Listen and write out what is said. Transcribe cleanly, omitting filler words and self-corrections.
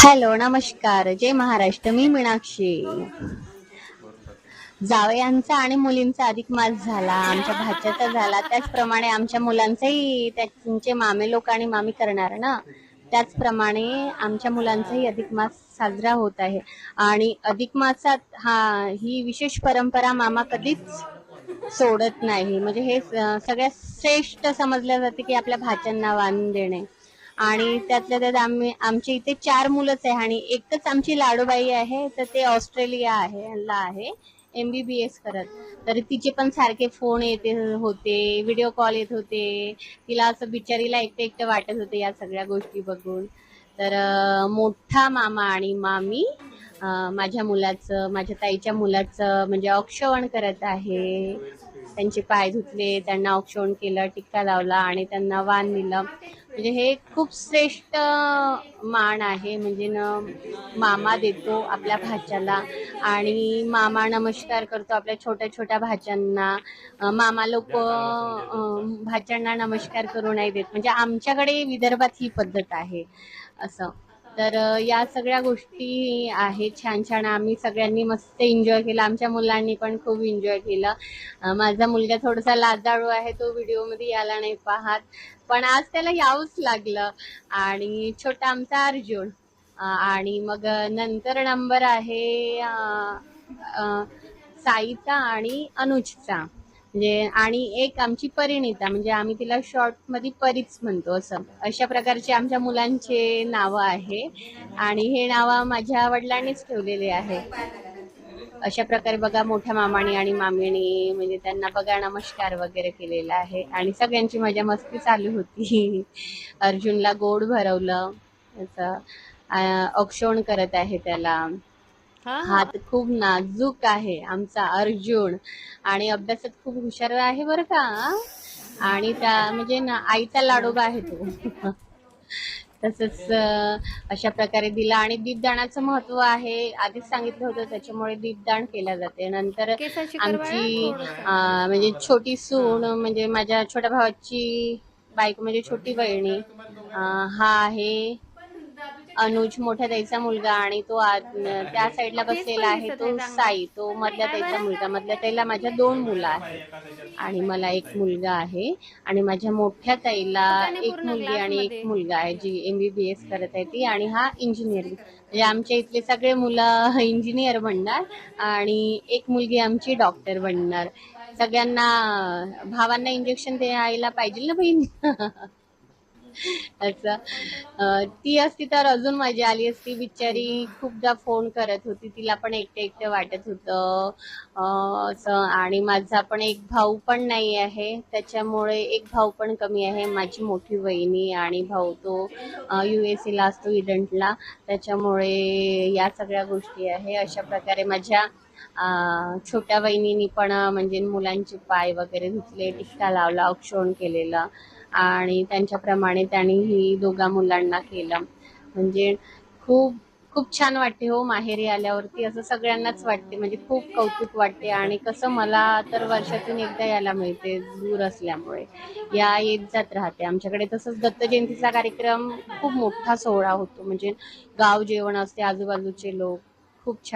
Hello, नमस्कार. जय महाराष्ट्र. मी मीनाक्षी. जावयांचा आणि मुलींचा अधिक मास झाला, आमच्या भाच्याचा झाला, त्याचप्रमाणे आमच्या मुलांचाही त्यांचे मामे लोक आणि मामी करणार ना, त्याचप्रमाणे आमच्या मुलांचाही अधिक मास साजरा होत आहे. आणि अधिक मासात ही विशेष परंपरा मामा कधीच सोडत नाही. म्हणजे हे सगळ्यात श्रेष्ठ समजलं जाते की आपल्या भाच्यांना वाण देणे. आणि त्यातल्या त्यात आमच्या इथे 4 मुलंच आहे आणि एकच आमची लाडूबाई आहे, तर ते ऑस्ट्रेलिया आहे MBBS करत. तर तिचे पण सारखे फोन येते होते, व्हिडिओ कॉल येत होते. तिला असं बिचारीला एकटं एकटं वाटत होते या सगळ्या गोष्टी बघून. तर मोठा मामा आणि मामी माझ्या मुलाचं, माझ्या ताईच्या मुलाचं म्हणजे औक्षवण करत आहे. त्यांचे पाय धुतले, त्यांना औक्षवण केलं, टिक्का लावला आणि त्यांना वाण दिलं. म्हणजे हे खूप श्रेष्ठ मान आहे. म्हणजे मामा देतो आपल्या भाच्याला आणि मामा नमस्कार करतो आपल्या छोट्या छोट्या भाच्यांना. मामा लोक भाच्यांना नमस्कार करू नाही देत. म्हणजे आमच्याकडे विदर्भात ही पद्धत आहे असं. तर या सगळ्या गोष्टी आहेत छान छान. आम्ही सगळ्यांनी मस्त एन्जॉय केला, आमच्या मुलांनी पण खूप एन्जॉय केलं. माझा मुलगा थोडासा लाजाळू आहे, तो व्हिडिओमध्ये यायला नाही पाहत, पण आज त्याला यावंच लागलं. आणि छोटा आमचा अर्जुन. आणि मग नंतर नंबर आहे साईचा आणि अनुजचा. म्हणजे आणि एक आमची परिणिता, म्हणजे आम्ही तिला शॉर्ट मध्ये परीच म्हणतो. असं अशा प्रकारचे आमच्या मुलांचे नावं आहे आणि हे नाव माझ्या वडिलांनीच ठेवलेले आहे. अशा प्रकारे बघा मोठ्या मामाने आणि मामीने म्हणजे त्यांना बघा नमस्कार वगैरे केलेला आहे आणि सगळ्यांची मजा मस्ती चालू होती. अर्जुनला गोड भरवलं, औक्षण करत आहे त्याला. हात खूप नाजूक आहे आमचा अर्जुन आणि अभ्यासात खूप हुशार आहे बरं का. आणि त्या म्हणजे आईचा लाडोबा आहे तो. तसंच अशा प्रकारे दिला. आणि दीपदानाचं महत्व आहे, आधीच सांगितलं होतं, त्याच्यामुळे दीपदान केलं जाते. नंतर आमची म्हणजे छोटी सून म्हणजे माझ्या छोट्या भावाची बायको म्हणजे छोटी बहिणी हा आहे अनुज, मोठ्या ताईचा मुलगा. आणि तो त्या साईडला बसलेला आहे तो साई, तो मधल्या ताईचा मुलगा. मधल्या ताईला माझ्या 2 मुलं आहेत आणि मला एक मुलगा आहे. आणि माझ्या मोठ्या ताईला एक मुलगी आणि एक मुलगा आहे, जी MBBS करत आहे ती. आणि हा इंजिनिअरिंग. म्हणजे आमच्या इथले सगळे मुलं इंजिनियर बनणार आणि एक मुलगी आमची डॉक्टर बनणार. सगळ्यांना भावांना इंजेक्शन द्यायला पाहिजे ना बहीण. असं ती असती तर अजून मजा आली असती. बिचारी खूपदा फोन करत होती, तिला पण एकटं एकटं वाटत होतं असं. आणि माझा पण एक भाऊ पण नाही आहे, त्याच्यामुळे एक भाऊ पण कमी आहे. माझी मोठी वहिनी आणि भाऊ तो USA ला असतो, इडंटला. त्याच्यामुळे या सगळ्या गोष्टी आहे. अशा प्रकारे माझ्या छोट्या बहिणींनी पण म्हणजे मुलांचे पाय वगैरे धुतले, टिक्का लावला, औक्षण केलेलं आणि त्यांच्याप्रमाणे त्यांनी ही दोघा मुलांना केलं. म्हणजे खूप खूप छान वाटते हो माहेरी आल्यावरती. असं सगळ्यांनाच वाटते, म्हणजे खूप कौतुक वाटते. आणि कसं मला तर वर्षातून एकदा यायला मिळते, दूर असल्यामुळे या येत जात राहते आमच्याकडे. तसंच दत्त जयंतीचा कार्यक्रम खूप मोठा सोहळा होतो, म्हणजे गाव जेवण असते, आजूबाजूचे लोक खूप छान.